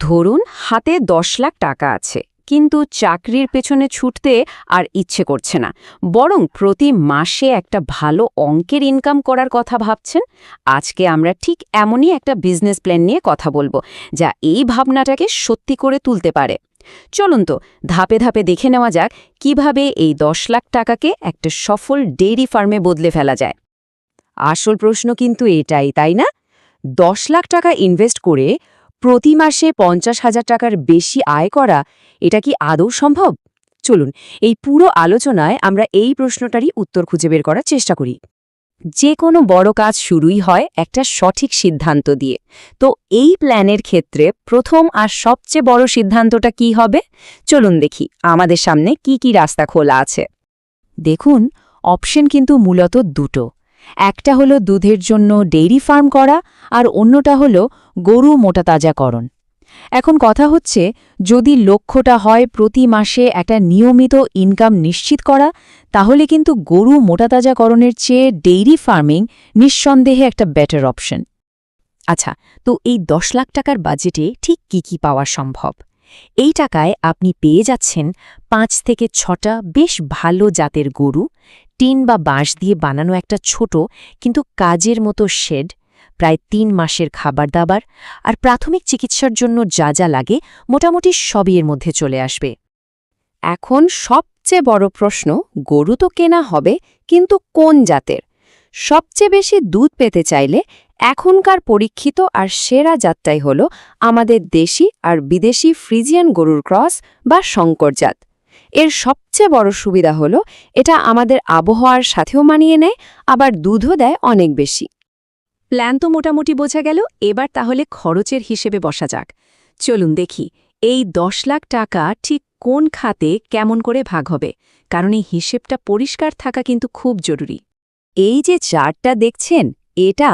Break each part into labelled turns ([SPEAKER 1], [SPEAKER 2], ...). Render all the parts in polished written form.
[SPEAKER 1] ধরুন হাতে 10 লাখ টাকা আছে, কিন্তু চাকরির পেছনে ছুটতে আর ইচ্ছে করছে না, বরং প্রতি মাসে একটা ভালো অঙ্কের ইনকাম করার কথা ভাবছেন। আজকে আমরা ঠিক এমনই একটা বিজনেস প্ল্যান নিয়ে কথা বলবো, যা এই ভাবনাটাকে সত্যি করে তুলতে পারে। চলুন তো ধাপে ধাপে দেখে নেওয়া যাক কিভাবে এই 10 লাখ টাকাকে একটা সফল ডেইরি ফার্মে বদলে ফেলা যায়।
[SPEAKER 2] আসল প্রশ্ন কিন্তু এটাই, তাই না? 10 লাখ টাকা ইনভেস্ট করে প্রতি মাসে 50,000 টাকার বেশি আয় করা, এটা কি আদৌ সম্ভব? চলুন এই পুরো আলোচনায় আমরা এই প্রশ্নটারই উত্তর খুঁজে বের করার চেষ্টা করি। যে কোনো বড় কাজ শুরুই হয় একটা সঠিক সিদ্ধান্ত দিয়ে। তো এই প্ল্যানের ক্ষেত্রে প্রথম আর সবচেয়ে বড় সিদ্ধান্তটা কি হবে? চলুন দেখি আমাদের সামনে কি কি রাস্তা খোলা আছে। দেখুন, অপশন কিন্তু মূলত দুটো। একটা হলো দুধের জন্য ডেইরি ফার্ম করা, আর অন্যটা হলো গরু মোটাতাজাকরণ। এখন কথা হচ্ছে, যদি লক্ষ্যটা হয় প্রতি মাসে একটা নিয়মিত ইনকাম নিশ্চিত করা, তাহলে কিন্তু গরু মোটাতাজাকরণের চেয়ে ডেইরি ফার্মিং নিঃসন্দেহে একটা বেটার অপশন। আচ্ছা, তো এই 10 লাখ টাকার বাজেটে ঠিক কি কি পাওয়া সম্ভব? এই টাকায় আপনি পেয়ে যাচ্ছেন 5 থেকে 6টা বেশ ভালো জাতের গরু, টিন বা বাঁশ দিয়ে বানানো একটা ছোট কিন্তু কাজের মতো শেড, প্রায় 3 মাসের খাবার দাবার, আর প্রাথমিক চিকিৎসার জন্য যা যা লাগে মোটামুটি সবই এর মধ্যে চলে আসবে।
[SPEAKER 1] এখন সবচেয়ে বড় প্রশ্ন, গরু তো কেনা হবে, কিন্তু কোন জাতের? সবচেয়ে বেশি দুধ পেতে চাইলে এখনকার পরীক্ষিত আর সেরা জাতটাই হল আমাদের দেশি আর বিদেশি ফ্রিজিয়ান গরুর ক্রস বা শঙ্কর জাত। এর সবচেয়ে বড় সুবিধা হলো এটা আমাদের আবহাওয়ার সাথেও মানিয়ে নেয়, আবার দুধও দেয় অনেক বেশি।
[SPEAKER 2] প্ল্যান তো মোটামুটি বোঝা গেল, এবার তাহলে খরচের হিসেবে বসা যাক। চলুন দেখি এই 10 লাখ টাকা ঠিক কোন খাতে কেমন করে ভাগ হবে, কারণ এই হিসেবটা পরিষ্কার থাকা কিন্তু খুব জরুরি। এই যে চার্টটা দেখছেন, এটা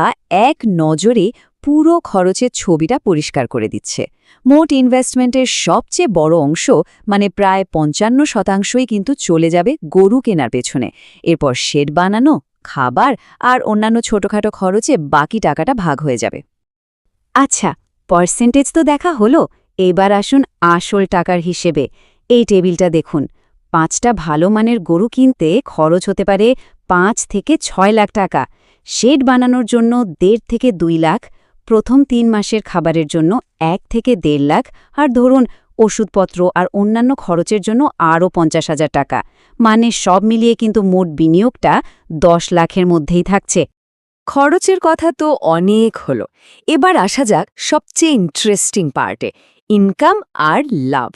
[SPEAKER 2] এক নজরে পুরো খরচের ছবিটা পরিষ্কার করে দিচ্ছে। মোট ইনভেস্টমেন্টের সবচেয়ে বড় অংশ, মানে প্রায় 55%ই কিন্তু চলে যাবে গরু কেনার পেছনে। এরপর শেড বানানো, খাবার আর অন্যান্য ছোটখাটো খরচে বাকি টাকাটা ভাগ হয়ে যাবে। আচ্ছা, পার্সেন্টেজ তো দেখা হলো, এবার আসুন আসল টাকার হিসেবে। এই টেবিলটা দেখুন, 5টা ভালো মানের গরু কিনতে খরচ হতে পারে 5 থেকে 6 লাখ টাকা, শেড বানানোর জন্য 1.5 থেকে 2 লাখ, প্রথম 3 মাসের খাবারের জন্য 1 থেকে 1.5 লাখ, আর ধরুন ওষুধপত্র আর অন্যান্য খরচের জন্য আরও 50,000 টাকা। মানে সব মিলিয়ে কিন্তু মোট বিনিয়োগটা 10 লাখের মধ্যেই থাকছে। খরচের কথা তো অনেক হলো, এবার আসা যাক সবচেয়ে ইন্টারেস্টিং পার্টে, ইনকাম আর লাভ।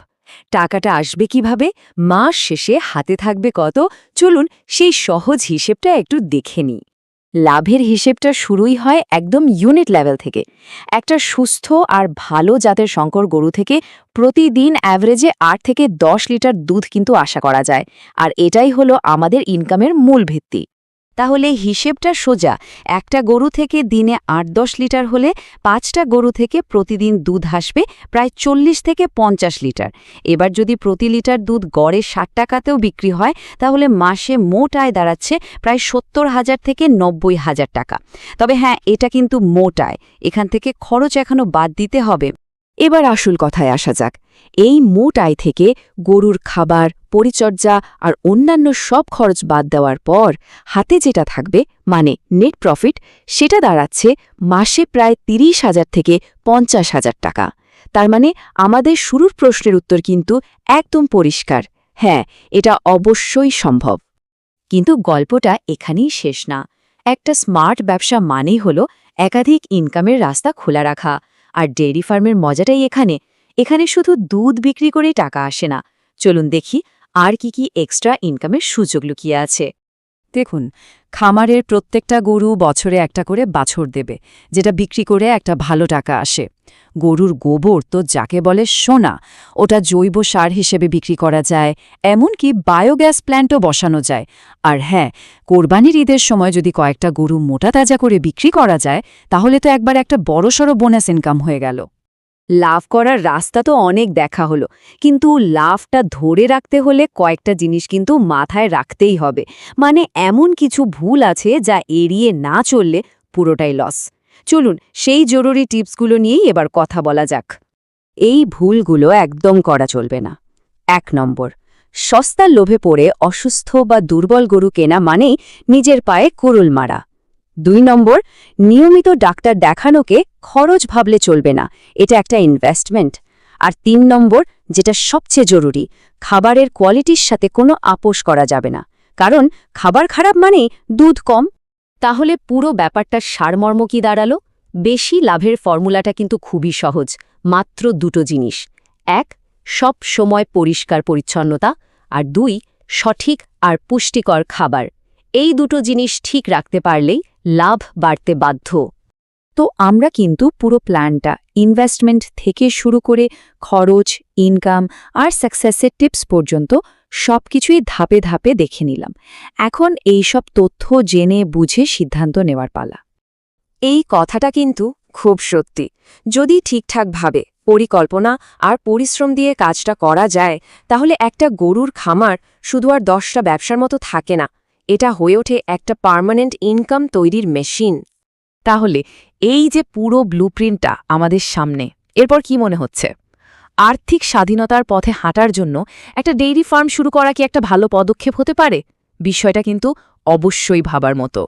[SPEAKER 2] টাকাটা আসবে কিভাবে, মাস শেষে হাতে থাকবে কত? চলুন সেই সহজ হিসেবটা একটু দেখে নিই। লাভের হিসেবটা শুরুই হয় একদম ইউনিট লেভেল থেকে। একটা সুস্থ আর ভালো জাতের শঙ্কর গরু থেকে প্রতিদিন অ্যাভারেজে 8 থেকে 10 লিটার দুধ কিন্তু আশা করা যায়, আর এটাই হলো আমাদের ইনকামের মূল ভিত্তি। তাহলে হিসেবটা সোজা, একটা গরু থেকে দিনে 8-10 লিটার হলে 5টা গরু থেকে প্রতিদিন দুধ আসবে প্রায় 40 থেকে 50 লিটার। এবার যদি প্রতি লিটার দুধ গড়ে 60 টাকাতেও বিক্রি হয়, তাহলে মাসে মোট আয় দাঁড়াচ্ছে প্রায় 70,000 থেকে 90,000 টাকা। তবে হ্যাঁ, এটা কিন্তু মোট আয়, এখান থেকে খরচ এখনো বাদ দিতে হবে। এবার আসল কথায় আসা যাক। এই মোট আয় থেকে গরুর খাবার, পরিচর্যা আর অন্যান্য সব খরচ বাদ দেওয়ার পর হাতে যেটা থাকবে, মানে নেট প্রফিট, সেটা দাঁড়াচ্ছে মাসে প্রায় 30,000 থেকে 50,000 টাকা। তার মানে আমাদের শুরুর প্রশ্নের উত্তর কিন্তু একদম পরিষ্কার, হ্যাঁ, এটা অবশ্যই সম্ভব। কিন্তু গল্পটা এখানেই শেষ না। একটা স্মার্ট ব্যবসা মানেই হলো একাধিক ইনকামের রাস্তা খোলা রাখা। আর ডেইরি ফার্মের মজাটাই এখানে শুধু দুধ বিক্রি করেই টাকা আসে না। চলুন দেখি আর কি কি এক্সট্রা ইনকামের সুযোগ লুকিয়ে আছে। দেখুন, খামারের প্রত্যেকটা গরু বছরে একটা করে বাছুর দেবে, যেটা বিক্রি করে একটা ভালো টাকা আসে। গরুর গোবর তো যাকে বলে সোনা, ওটা জৈব সার হিসেবে বিক্রি করা যায়, এমনকি বায়োগ্যাস প্ল্যান্টও বসানো যায়। আর হ্যাঁ, কোরবানির ঈদের সময় যদি কয়েকটা গরু মোটা তাজা করে বিক্রি করা যায়, তাহলে তো একবার একটা বড়সড় বোনাস ইনকাম হয়ে গেল। লাভ করার রাস্তা তো অনেক দেখা হলো, কিন্তু লাভটা ধরে রাখতে হলে কয়েকটা জিনিস কিন্তু মাথায় রাখতেই হবে। মানে এমন কিছু ভুল আছে যা এড়িয়ে না চললে পুরোটাই লস। চলুন সেই জরুরি টিপসগুলো নিয়েই এবার কথা বলা যাক।
[SPEAKER 1] এই ভুলগুলো একদম করা চলবে না। 1 নম্বর, সস্তার লোভে পড়ে অসুস্থ বা দুর্বল গরু কেনা মানেই নিজের পায়ে কুড়ুল মারা। 2 নম্বর, নিয়মিত ডাক্তার দেখানোকে খরচ ভাবলে চলবে না, এটা একটা ইনভেস্টমেন্ট। আর 3 নম্বর, যেটা সবচেয়ে জরুরি, খাবারের কোয়ালিটির সাথে কোনো আপোষ করা যাবে না, কারণ খাবার খারাপ মানেই দুধ কম। তাহলে পুরো ব্যাপারটার সারমর্ম কি দাঁড়ালো? বেশি লাভের ফর্মুলাটা কিন্তু খুবই সহজ, মাত্র 2টো জিনিস। 1, সব সময় পরিষ্কার পরিচ্ছন্নতা, আর 2, সঠিক আর পুষ্টিকর খাবার। এই 2টো জিনিস ঠিক রাখতে পারলেই লাভ বাড়তে বাধ্য।
[SPEAKER 2] তো আমরা কিন্তু পুরো প্ল্যানটা ইনভেস্টমেন্ট থেকে শুরু করে খরচ, ইনকাম আর সাকসেসের টিপস পর্যন্ত সবকিছুই ধাপে ধাপে দেখে নিলাম। এখন এই সব তথ্য জেনে বুঝে সিদ্ধান্ত নেওয়ার পালা।
[SPEAKER 1] এই কথাটা কিন্তু খুব সত্যি। যদি ঠিকঠাকভাবে পরিকল্পনা আর পরিশ্রম দিয়ে কাজটা করা যায়, তাহলে একটা গরুর খামার শুধু আর 10টা ব্যবসার মতো থাকে না, এটা হয়ে ওঠে একটা পার্মানেন্ট ইনকাম তৈরির মেশিন।
[SPEAKER 2] তাহলে এই যে পুরো ব্লুপ্রিন্টটা আমাদের সামনে, এরপর কি মনে হচ্ছে? আর্থিক স্বাধীনতার পথে হাঁটার জন্য একটা ডেইরি ফার্ম শুরু করা কি একটা ভালো পদক্ষেপ হতে পারে? বিষয়টা কিন্তু অবশ্যই ভাবার মতো।